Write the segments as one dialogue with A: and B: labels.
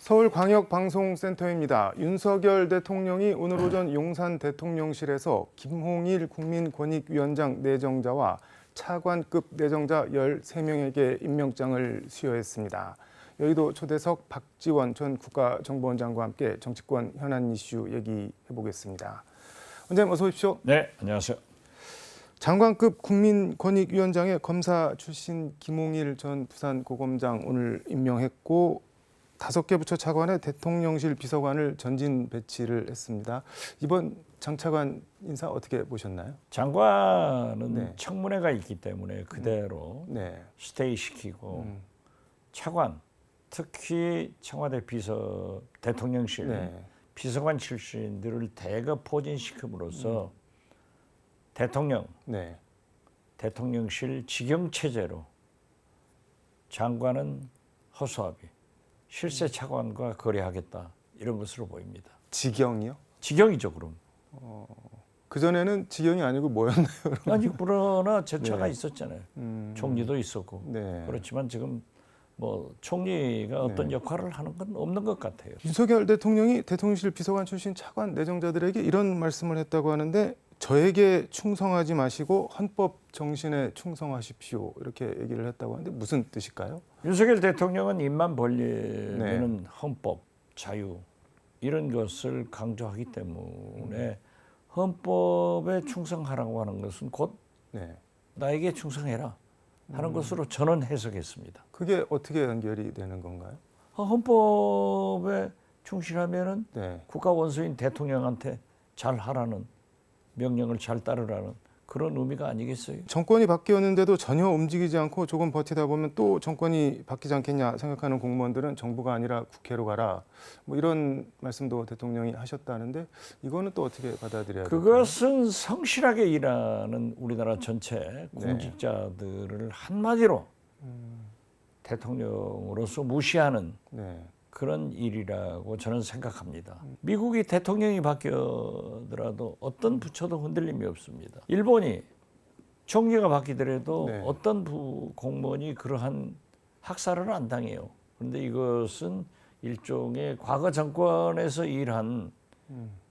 A: 서울광역방송센터입니다. 윤석열 대통령이 오늘 오전 용산 대통령실에서 김홍일 국민권익위원장 내정자와 차관급 내정자 13명에게 임명장을 수여했습니다. 여의도 초대석 박지원 전 국가정보원장과 함께 정치권 현안 이슈 얘기해보겠습니다. 원장님 어서 오십시오.
B: 네, 안녕하세요.
A: 장관급 국민권익위원장에 검사 출신 김홍일 전 부산고검장 오늘 임명했고 5개 부처 차관에 대통령실 비서관을 전진 배치를 했습니다. 이번 장 차관 인사 어떻게 보셨나요?
B: 장관은 청문회가 있기 때문에 그대로 스테이시키고 차관, 특히 청와대 대통령실 비서관 출신들을 대거 포진시킴으로써 대통령실 직영체제로 장관은 허수아비, 실세 차관과 거래하겠다 이런 것으로 보입니다.
A: 직영이요?
B: 직영이죠, 그럼.
A: 그전에는 직영이 아니고 뭐였나요?
B: 아니 그러나 제차가 있었잖아요. 총리도 있었고. 그렇지만 지금 뭐 총리가 어떤 역할을 하는 건 없는 것 같아요.
A: 윤석열 대통령이 대통령실 비서관 출신 차관 내정자들에게 이런 말씀을 했다고 하는데 저에게 충성하지 마시고 헌법 정신에 충성하십시오 이렇게 얘기를 했다고 하는데 무슨 뜻일까요?
B: 윤석열 대통령은 입만 벌리는 헌법, 자유 이런 것을 강조하기 때문에 헌법에 충성하라고 하는 것은 곧 나에게 충성해라 하는 것으로 저는 해석했습니다.
A: 그게 어떻게 연결이 되는 건가요?
B: 헌법에 충실하면은 국가 원수인 대통령한테 잘 하라는 명령을 잘 따르라는 그런 의미가 아니겠어요?
A: 정권이 바뀌었는데도 전혀 움직이지 않고 조금 버티다 보면 또 정권이 바뀌지 않겠냐 생각하는 공무원들은 정부가 아니라 국회로 가라 뭐 이런 말씀도 대통령이 하셨다는데 이거는 또 어떻게 받아들여야 될까요?
B: 그것은 성실하게 일하는 우리나라 전체 공직자들을 한마디로 대통령으로서 무시하는 그런 일이라고 저는 생각합니다. 미국이 대통령이 바뀌더라도 어떤 부처도 흔들림이 없습니다. 일본이 총리가 바뀌더라도 어떤 공무원이 그러한 학살을 안 당해요. 그런데 이것은 일종의 과거 정권에서 일한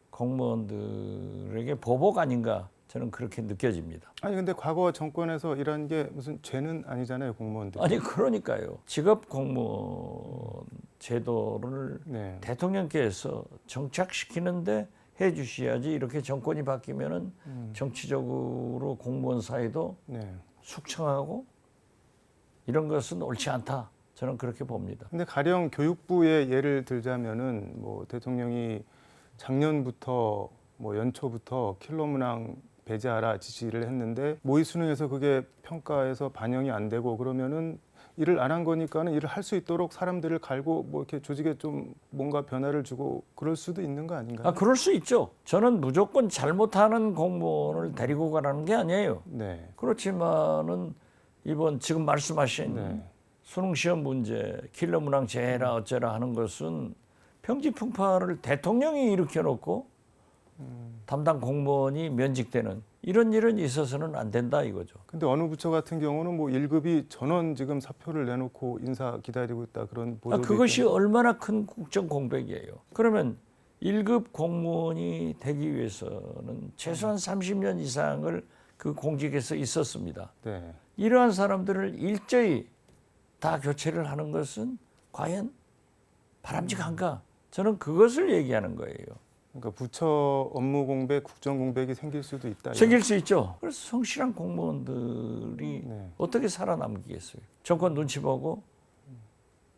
B: 공무원들에게 보복 아닌가 저는 그렇게 느껴집니다.
A: 아니 근데 과거 정권에서 일한 게 무슨 죄는 아니잖아요, 공무원들.
B: 아니 그러니까요. 직업 공무원 제도를 대통령께서 정착시키는데 해주셔야지 이렇게 정권이 바뀌면은 정치적으로 공무원 사회도 숙청하고 이런 것은 옳지 않다. 저는 그렇게 봅니다.
A: 근데 가령 교육부의 예를 들자면은 뭐 대통령이 작년부터 뭐 연초부터 킬러 문항 배제하라 지시를 했는데 모의 수능에서 그게 평가에서 반영이 안 되고 그러면은 일을 안 한 거니까는 일을 할 수 있도록 사람들을 갈고 뭐 이렇게 조직에 좀 뭔가 변화를 주고 그럴 수도 있는 거 아닌가요?
B: 그럴 수 있죠. 저는 무조건 잘못하는 공무원을 데리고 가라는 게 아니에요. 그렇지만은 이번 지금 말씀하신 수능 시험 문제, 킬러 문항 제해라 어쩌라 하는 것은 평지풍파를 대통령이 일으켜놓고 담당 공무원이 면직되는 이런 일은 있어서는 안 된다 이거죠.
A: 근데 어느 부처 같은 경우는 뭐 1급이 전원 지금 사표를 내놓고 인사 기다리고 있다 그런 보도도
B: 그것이 얼마나 큰 국정 공백이에요. 그러면 1급 공무원이 되기 위해서는 최소한 30년 이상을 그 공직에서 있었습니다. 이러한 사람들을 일제히 다 교체를 하는 것은 과연 바람직한가? 저는 그것을 얘기하는 거예요.
A: 그러니까 부처 업무 공백, 국정 공백이 생길 수도 있다.
B: 생길 수 있죠. 그래서 성실한 공무원들이 어떻게 살아남기겠어요? 정권 눈치 보고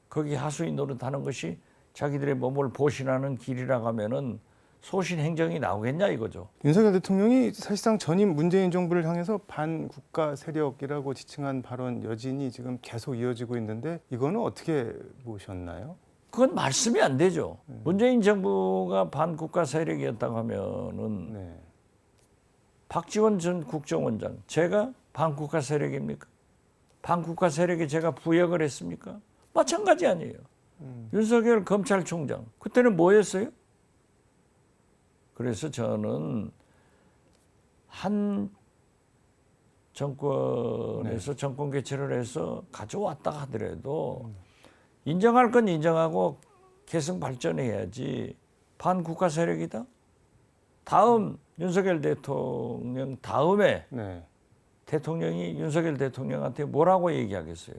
B: 거기 하수인 노릇하는 것이 자기들의 몸을 보신하는 길이라고 하면은 소신 행정이 나오겠냐 이거죠.
A: 윤석열 대통령이 사실상 전임 문재인 정부를 향해서 반국가 세력이라고 지칭한 발언 여진이 지금 계속 이어지고 있는데 이거는 어떻게 보셨나요?
B: 그건 말씀이 안 되죠. 문재인 정부가 반국가 세력이었다고 하면은 박지원 전 국정원장, 제가 반국가 세력입니까? 반국가 세력에 제가 부역을 했습니까? 마찬가지 아니에요. 윤석열 검찰총장, 그때는 뭐였어요? 그래서 저는 한 정권에서 정권 교체를 해서 가져왔다 하더라도 인정할 건 인정하고 계속 발전해야지 반국가 세력이다. 다음 윤석열 대통령 다음에
A: 네.
B: 대통령이 윤석열 대통령한테 뭐라고 얘기하겠어요?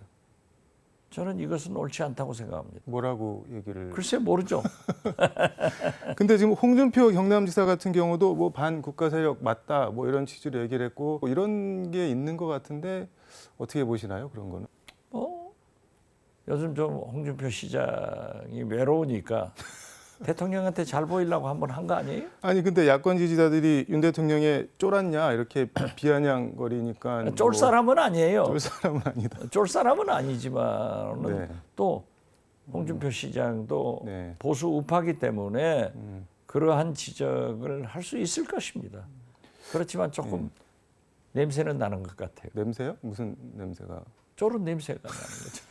B: 저는 이것은 옳지 않다고 생각합니다.
A: 뭐라고 얘기를?
B: 글쎄 모르죠.
A: 근데 지금 홍준표 경남지사 같은 경우도 뭐 반국가 세력 맞다 뭐 이런 취지로 얘기를 했고 뭐 이런 게 있는 것 같은데 어떻게 보시나요? 그런 거는?
B: 요즘 좀 홍준표 시장이 외로우니까 대통령한테 잘 보이려고 한번 한 거 아니에요?
A: 아니 근데 야권 지지자들이 윤 대통령에 쫄았냐 이렇게 비아냥거리니까
B: 쫄 사람은 아니에요.
A: 쫄 사람은 아니다.
B: 쫄 사람은 아니지만은
A: 네.
B: 또 홍준표 시장도
A: 네.
B: 보수 우파기 때문에 그러한 지적을 할 수 있을 것입니다. 그렇지만 조금 냄새는 나는 것 같아요.
A: 냄새요? 무슨 냄새가?
B: 쫄은 냄새가 나는 거죠.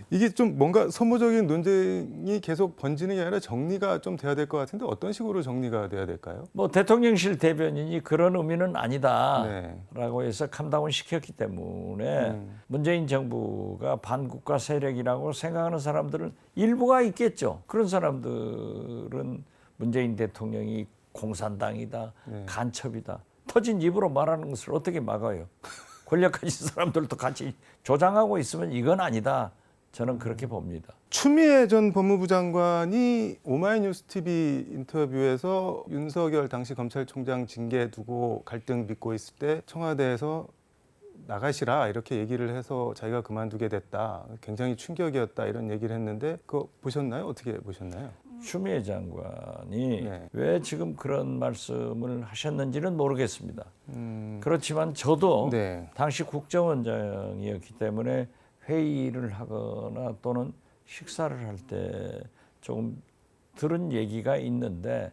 A: 이게 좀 뭔가 소모적인 논쟁이 계속 번지는 게 아니라 정리가 좀 돼야 될 것 같은데 어떤 식으로 정리가 돼야 될까요?
B: 뭐 대통령실 대변인이 그런 의미는
A: 네.
B: 아니다라고 해서 캄다운 시켰기 때문에 문재인 정부가 반국가 세력이라고 생각하는 사람들은 일부가 있겠죠. 그런 사람들은 문재인 대통령이 공산당이다, 간첩이다. 터진 입으로 말하는 것을 어떻게 막아요? 권력 가진 사람들도 같이 조장하고 있으면 이건 아니다. 저는 그렇게 봅니다.
A: 추미애 전 법무부 장관이 오마이뉴스 TV 인터뷰에서 윤석열 당시 검찰총장 징계 두고 갈등 빚고 있을 때 청와대에서 나가시라 이렇게 얘기를 해서 자기가 그만두게 됐다. 굉장히 충격이었다 이런 얘기를 했는데 그거 보셨나요? 어떻게 보셨나요?
B: 추미애 장관이 왜 지금 그런 말씀을 하셨는지는 모르겠습니다. 그렇지만 저도 당시 국정원장이었기 때문에 회의를 하거나 또는 식사를 할 때 조금 들은 얘기가 있는데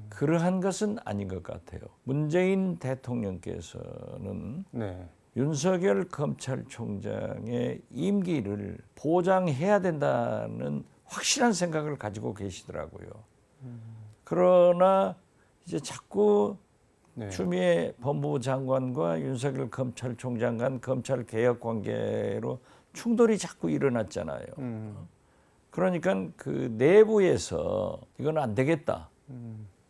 B: 그러한 것은 아닌 것 같아요. 문재인 대통령께서는 윤석열 검찰총장의 임기를 보장해야 된다는 확실한 생각을 가지고 계시더라고요. 그러나 이제 자꾸 추미애 법무부 장관과 윤석열 검찰총장 간 검찰 개혁 관계로 충돌이 자꾸 일어났잖아요. 그러니까 그 내부에서 이건 안 되겠다.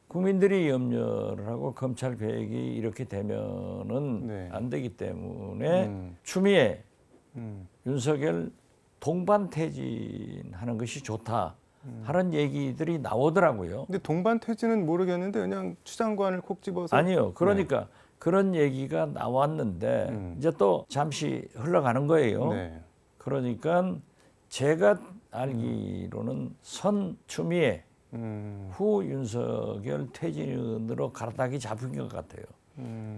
B: 국민들이 염려를 하고 검찰 개혁이 이렇게 되면은 안 되기 때문에 추미애 윤석열 동반 퇴진하는 것이 좋다 하는 얘기들이 나오더라고요.
A: 근데 동반 퇴진은 모르겠는데 그냥 추 장관을 콕 집어서
B: 아니요. 그러니까 그런 얘기가 나왔는데 이제 또 잠시 흘러가는 거예요. 그러니까 제가 알기로는 선 추미애 후 윤석열 퇴진으로 가닥이 잡힌 것 같아요.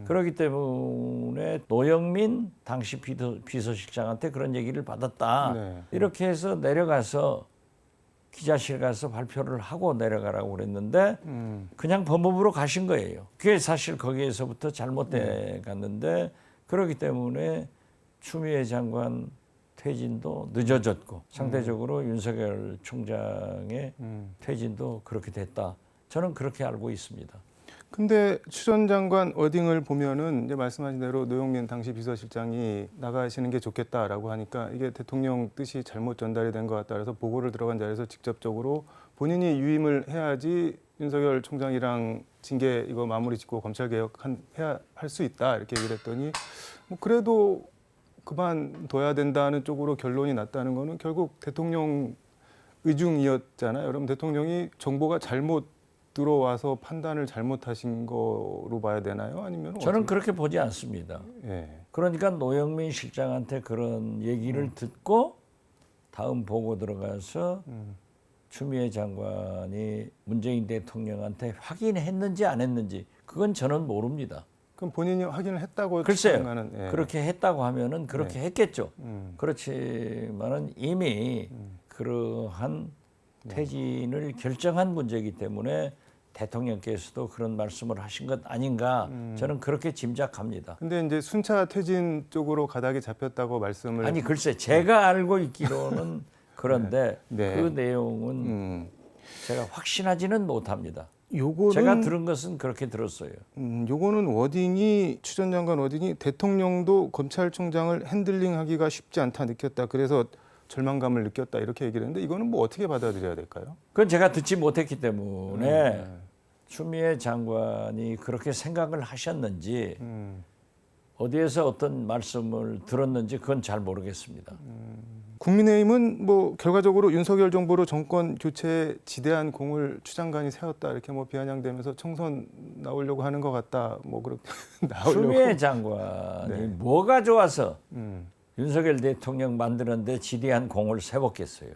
B: 그렇기 때문에 노영민 당시 비서실장한테 그런 얘기를 받았다. 이렇게 해서 내려가서 기자실 가서 발표를 하고 내려가라고 그랬는데 그냥 법무부로 가신 거예요. 그게 사실 거기에서부터 잘못돼 갔는데 그렇기 때문에 추미애 장관 퇴진도 늦어졌고 상대적으로 윤석열 총장의 퇴진도 그렇게 됐다. 저는 그렇게 알고 있습니다.
A: 근데 추 전 장관 워딩을 보면은 이제 말씀하신 대로 노영민 당시 비서실장이 나가시는 게 좋겠다라고 하니까 이게 대통령 뜻이 잘못 전달이 된 것 같다 그래서 보고를 들어간 자리에서 직접적으로 본인이 유임을 해야지 윤석열 총장이랑 징계 이거 마무리 짓고 검찰 개혁 해야 할 수 있다 이렇게 얘기를 했더니 뭐 그래도 그만둬야 된다는 쪽으로 결론이 났다는 거는 결국 대통령 의중이었잖아요. 그럼 대통령이 정보가 잘못 들어와서 판단을 잘못하신 거로 봐야 되나요? 아니면
B: 저는 그렇게 보지 않습니다.
A: 예.
B: 그러니까 노영민 실장한테 그런 얘기를 듣고 다음 보고 들어가서 추미애 장관이 문재인 대통령한테 확인했는지 안 했는지 그건 저는 모릅니다.
A: 그럼 본인이 확인을 했다고
B: 글쎄요. 그렇게 했다고 하면은 그렇게 했겠죠. 그렇지만은 이미 그러한 퇴진을 결정한 문제이기 때문에 대통령께서도 그런 말씀을 하신 것 아닌가 저는 그렇게 짐작합니다.
A: 근데 이제 순차 퇴진 쪽으로 가닥이 잡혔다고 말씀을
B: 아니 글쎄 제가 알고 있기로는 그런데 그 내용은 제가 확신하지는 못합니다.
A: 요거는
B: 제가 들은 것은 그렇게 들었어요.
A: 요거는 워딩이 추 전 장관 워딩이 대통령도 검찰총장을 핸들링하기가 쉽지 않다 느꼈다. 그래서 절망감을 느꼈다 이렇게 얘기를 했는데 이거는 뭐 어떻게 받아들여야 될까요?
B: 그건 제가 듣지 못했기 때문에 추미애 장관이 그렇게 생각을 하셨는지 어디에서 어떤 말씀을 들었는지 그건 잘 모르겠습니다.
A: 국민의힘은 뭐 결과적으로 윤석열 정부로 정권 교체에 지대한 공을 추 장관이 세웠다 이렇게 뭐 비아냥대면서 총선 나오려고 하는 것 같다 뭐 그렇게 나오려고.
B: 추미애 장관이
A: 네.
B: 뭐가 좋아서 윤석열 대통령 만드는데 지대한 공을 세웠겠어요.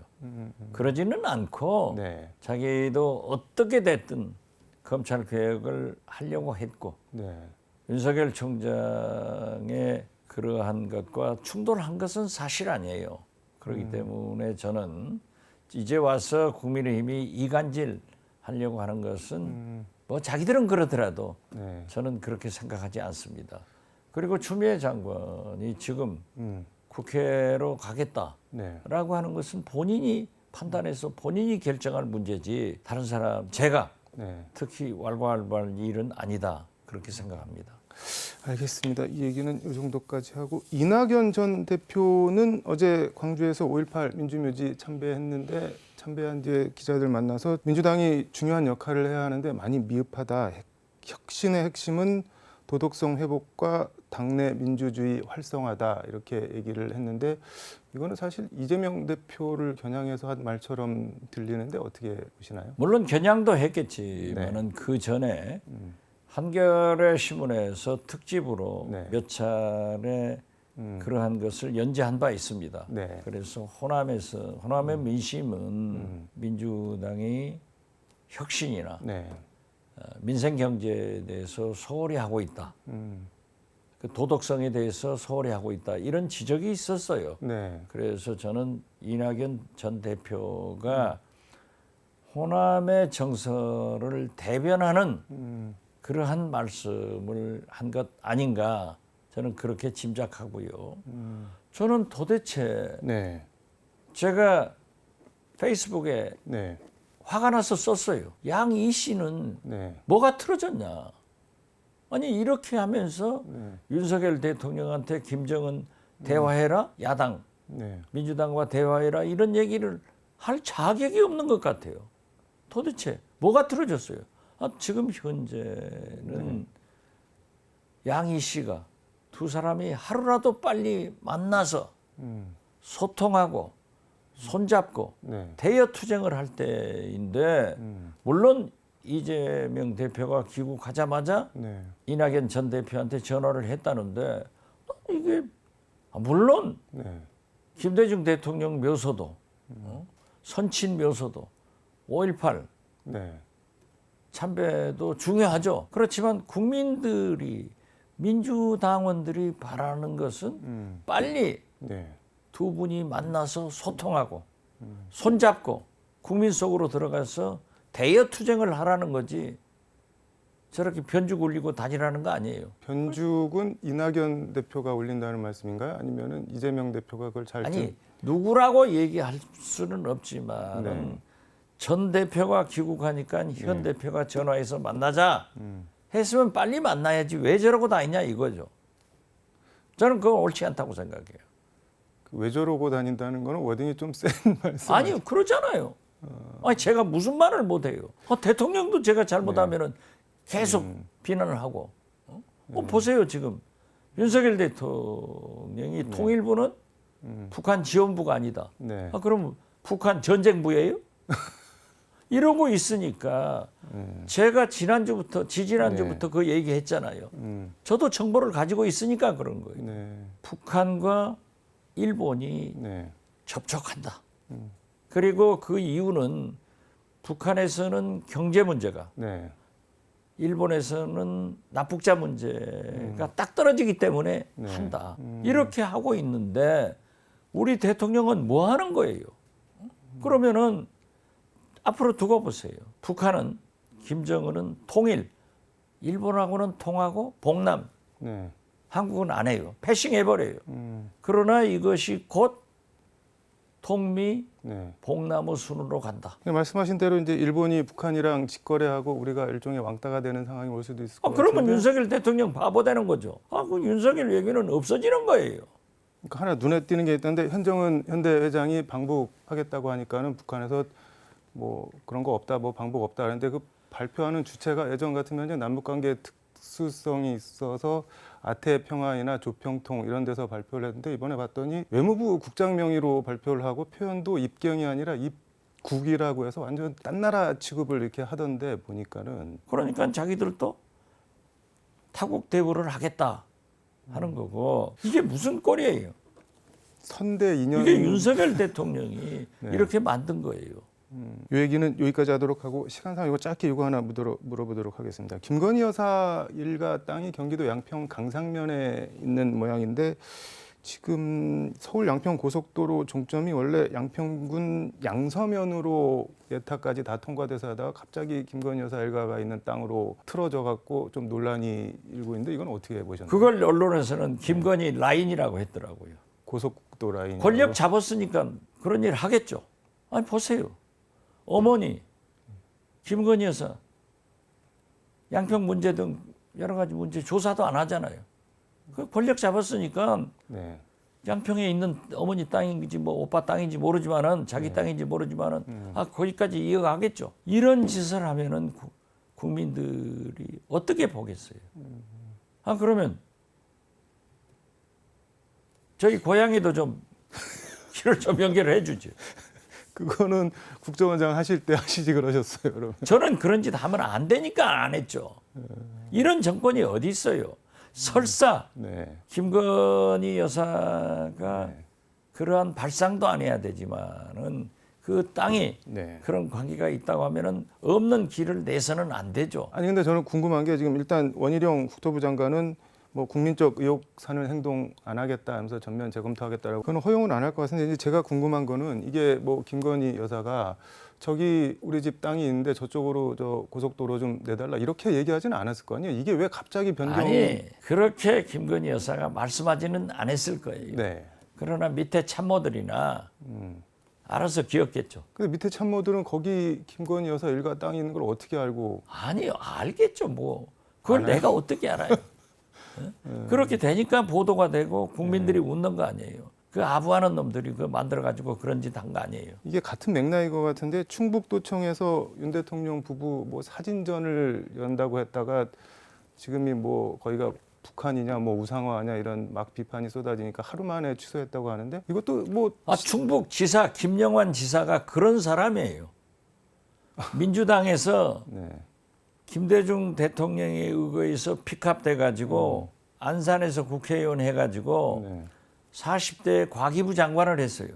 B: 그러지는 않고
A: 네.
B: 자기도 어떻게 됐든 검찰 개혁을 하려고 했고
A: 네.
B: 윤석열 총장의 그러한 것과 충돌한 것은 사실 아니에요. 그렇기 때문에 저는 이제 와서 국민의힘이 이간질 하려고 하는 것은 뭐 자기들은 그러더라도
A: 네.
B: 저는 그렇게 생각하지 않습니다. 그리고 추미애 장관이 지금 국회로 가겠다라고
A: 네.
B: 하는 것은 본인이 판단해서 본인이 결정할 문제지 다른 사람 제가
A: 네.
B: 특히 왈가왈부할 일은 아니다 그렇게 생각합니다.
A: 알겠습니다. 이 얘기는 이 정도까지 하고 이낙연 전 대표는 어제 광주에서 5.18 민주묘지 참배했는데 참배한 뒤에 기자들 만나서 민주당이 중요한 역할을 해야 하는데 많이 미흡하다. 혁신의 핵심은 도덕성 회복과 당내 민주주의 활성화다 이렇게 얘기를 했는데 이거는 사실 이재명 대표를 겨냥해서 한 말처럼 들리는데 어떻게 보시나요?
B: 물론 겨냥도 했겠지만은 그 전에 한겨레 신문에서 특집으로
A: 네.
B: 몇 차례 그러한 것을 연재한 바 있습니다.
A: 네.
B: 그래서 호남의 민심은 민주당이 혁신이나
A: 네.
B: 민생 경제에 대해서 소홀히 하고 있다. 그 도덕성에 대해서 소홀히 하고 있다. 이런 지적이 있었어요.
A: 네.
B: 그래서 저는 이낙연 전 대표가 호남의 정서를 대변하는 그러한 말씀을 한 것 아닌가 저는 그렇게 짐작하고요. 저는 도대체
A: 네.
B: 제가 페이스북에
A: 네.
B: 화가 나서 썼어요. 양이 씨는
A: 네.
B: 뭐가 틀어졌냐. 아니 이렇게 하면서 윤석열 대통령한테 김정은 대화해라 야당
A: 네.
B: 민주당과 대화해라 이런 얘기를 할 자격이 없는 것 같아요. 도대체 뭐가 틀어졌어요? 지금 현재는 양이 씨가 두 사람이 하루라도 빨리 만나서 소통하고 손잡고
A: 네.
B: 대여 투쟁을 할 때인데 물론 이재명 대표가 귀국하자마자
A: 네.
B: 이낙연 전 대표한테 전화를 했다는데 이게 물론
A: 네.
B: 김대중 대통령 묘소도 선친 묘소도 5.18
A: 네.
B: 참배도 중요하죠. 그렇지만 국민들이 민주당원들이 바라는 것은 빨리
A: 네.
B: 두 분이 만나서 소통하고 손잡고 국민 속으로 들어가서 대여 투쟁을 하라는 거지 저렇게 변죽 울리고 다니라는 거 아니에요.
A: 변죽은 이낙연 대표가 올린다는 말씀인가요? 아니면은 이재명 대표가 그걸 잘
B: 아니 누구라고 얘기할 수는 없지만
A: 네.
B: 전 대표가 귀국하니까 현 대표가 전화해서 만나자 했으면 빨리 만나야지 왜 저러고 다니냐 이거죠. 저는 그건 옳지 않다고 생각해요.
A: 왜 저러고 다닌다는 거는 워딩이 좀 센 말씀.
B: 아니요 그러잖아요. 아니 제가 무슨 말을 못해요. 대통령도 제가 잘못하면은 계속 비난을 하고. 보세요 지금 윤석열 대통령이 통일부는 북한 지원부가 아니다.
A: 네.
B: 그럼 북한 전쟁부예요? 이러고 있으니까 제가 지지난주부터 그 얘기했잖아요. 저도 정보를 가지고 있으니까 그런 거예요.
A: 네.
B: 북한과 일본이
A: 네.
B: 접촉한다. 그리고 그 이유는 북한에서는 경제 문제가
A: 네.
B: 일본에서는 납북자 문제가 딱 떨어지기 때문에 한다. 이렇게 하고 있는데 우리 대통령은 뭐 하는 거예요? 그러면은 앞으로 두고 보세요. 북한은 김정은은 통일, 일본하고는 통하고 봉남,
A: 네.
B: 한국은 안 해요. 패싱해버려요. 그러나 이것이 곧 통미,
A: 네.
B: 봉남의 순으로 간다.
A: 말씀하신 대로 이제 일본이 북한이랑 직거래하고 우리가 일종의 왕따가 되는 상황이 올 수도 있을 것
B: 그러면
A: 같은데.
B: 윤석열 대통령 바보 되는 거죠. 그 윤석열 얘기는 없어지는 거예요.
A: 그러니까 하나 눈에 띄는 게 있던데 현정은 현대 회장이 방북하겠다고 하니까는 북한에서 뭐 그런 거 없다, 뭐 방북 없다 하는데 그 발표하는 주체가 예전 같으면 이제 남북관계 특수성이 있어서 아태 평화이나 조평통 이런 데서 발표를 했는데 이번에 봤더니 외무부 국장 명의로 발표를 하고 표현도 입경이 아니라 입국이라고 해서 완전 딴 나라 취급을 이렇게 하던데 보니까는
B: 그러니까 자기들도 타국 대우를 하겠다 하는 거고 이게 무슨 꼴이에요?
A: 선대 인연
B: 이게 윤석열 대통령이
A: 네.
B: 이렇게 만든 거예요.
A: 이 얘기는 여기까지 하도록 하고 시간상 이거 짧게 이거 하나 물어보도록 하겠습니다. 김건희 여사 일가 땅이 경기도 양평 강상면에 있는 모양인데 지금 서울 양평 고속도로 종점이 원래 양평군 양서면으로 예타까지 다 통과돼서 하다가 갑자기 김건희 여사 일가가 있는 땅으로 틀어져 갖고 좀 논란이 일고 있는데 이건 어떻게 보셨나요?
B: 그걸 언론에서는 김건희 라인이라고 했더라고요.
A: 고속도 라인
B: 권력 잡았으니까 그런 일 하겠죠. 아니 보세요. 어머니 김건희 여사 양평 문제 등 여러 가지 문제 조사도 안 하잖아요. 그 권력 잡았으니까
A: 네.
B: 양평에 있는 어머니 땅인지 뭐 오빠 땅인지 모르지만은 자기 땅인지 모르지만은 거기까지 이어가겠죠. 이런 짓을 하면은 국민들이 어떻게 보겠어요? 그러면 저희 고향에도 좀 길을 좀 연결을 해주죠.
A: 그거는 국정원장 하실 때 하시지 그러셨어요, 그러면.
B: 저는 그런 짓 하면 안 되니까 안 했죠. 이런 정권이 어디 있어요? 설사
A: 네.
B: 김건희 여사가
A: 네.
B: 그러한 발상도 안 해야 되지만은 그 땅이
A: 네.
B: 그런 관계가 있다고 하면은 없는 길을 내서는 안 되죠.
A: 아니 근데 저는 궁금한 게 지금 일단 원희룡 국토부 장관은 뭐 국민적 의혹 사는 행동 안 하겠다 하면서 전면 재검토하겠다라고 그건 허용은 안 할 것 같은데 이제 제가 궁금한 거는 이게 뭐 김건희 여사가 저기 우리 집 땅이 있는데 저쪽으로 저 고속도로 좀 내달라 이렇게 얘기하지는 않았을 거 아니에요. 이게 왜 갑자기 변경?
B: 아니 그렇게 김건희 여사가 말씀하지는 않았을 거예요.
A: 네.
B: 그러나 밑에 참모들이나 알아서 기억겠죠.
A: 근데 밑에 참모들은 거기 김건희 여사 일가 땅이 있는 걸 어떻게 알고?
B: 아니요 알겠죠 뭐. 그걸
A: 알아요?
B: 내가 어떻게 알아요? 그렇게 되니까 보도가 되고 국민들이 웃는 거 아니에요. 그 아부하는 놈들이 그 만들어가지고 그런 짓 한 거 아니에요.
A: 이게 같은 맥락인 것 같은데 충북도청에서 윤 대통령 부부 뭐 사진전을 연다고 했다가 지금이 뭐 거기가 북한이냐 뭐 우상화냐 이런 막 비판이 쏟아지니까 하루 만에 취소했다고 하는데 이것도 뭐
B: 충북 지사 김영환 지사가 그런 사람이에요. 민주당에서
A: 네.
B: 김대중 대통령에 의거해서 픽업돼 가지고 안산에서 국회의원 해가지고
A: 네.
B: 40대 과기부 장관을 했어요.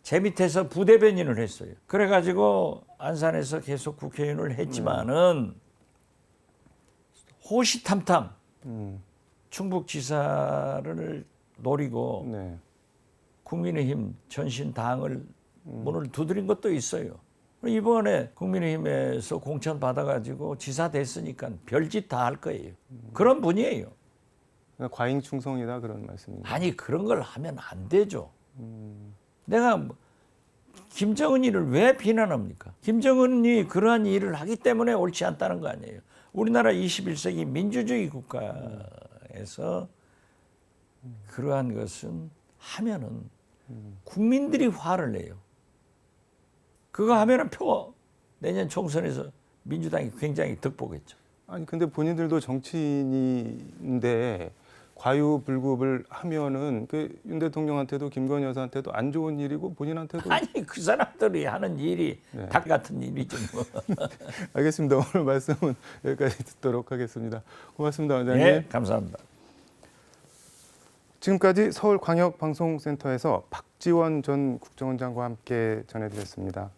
B: 제 밑에서 부대변인을 했어요. 그래가지고 안산에서 계속 국회의원을 했지만은 호시탐탐 충북지사를 노리고
A: 네.
B: 국민의힘 전신 당을 문을 두드린 것도 있어요. 이번에 국민의힘에서 공천 받아가지고 지사 됐으니까 별짓 다 할 거예요. 그런 분이에요.
A: 그러니까 과잉 충성이다 그런 말씀입니다.
B: 아니 그런 걸 하면 안 되죠. 내가 김정은이를 왜 비난합니까? 김정은이 그러한 일을 하기 때문에 옳지 않다는 거 아니에요. 우리나라 21세기 민주주의 국가에서 그러한 것은 하면은 국민들이 화를 내요. 그거 하면은 내년 총선에서 민주당이 굉장히 득보겠죠.
A: 아니 근데 본인들도 정치인인데 과유불급을 하면은 그 윤 대통령한테도 김건희 여사한테도 안 좋은 일이고 본인한테도
B: 아니 그 사람들이 하는 일이
A: 네.
B: 닭 같은 일이죠 뭐.
A: 알겠습니다. 오늘 말씀은 여기까지 듣도록 하겠습니다. 고맙습니다, 원장님.
B: 네, 감사합니다.
A: 지금까지 서울광역방송센터에서 박지원 전 국정원장과 함께 전해드렸습니다.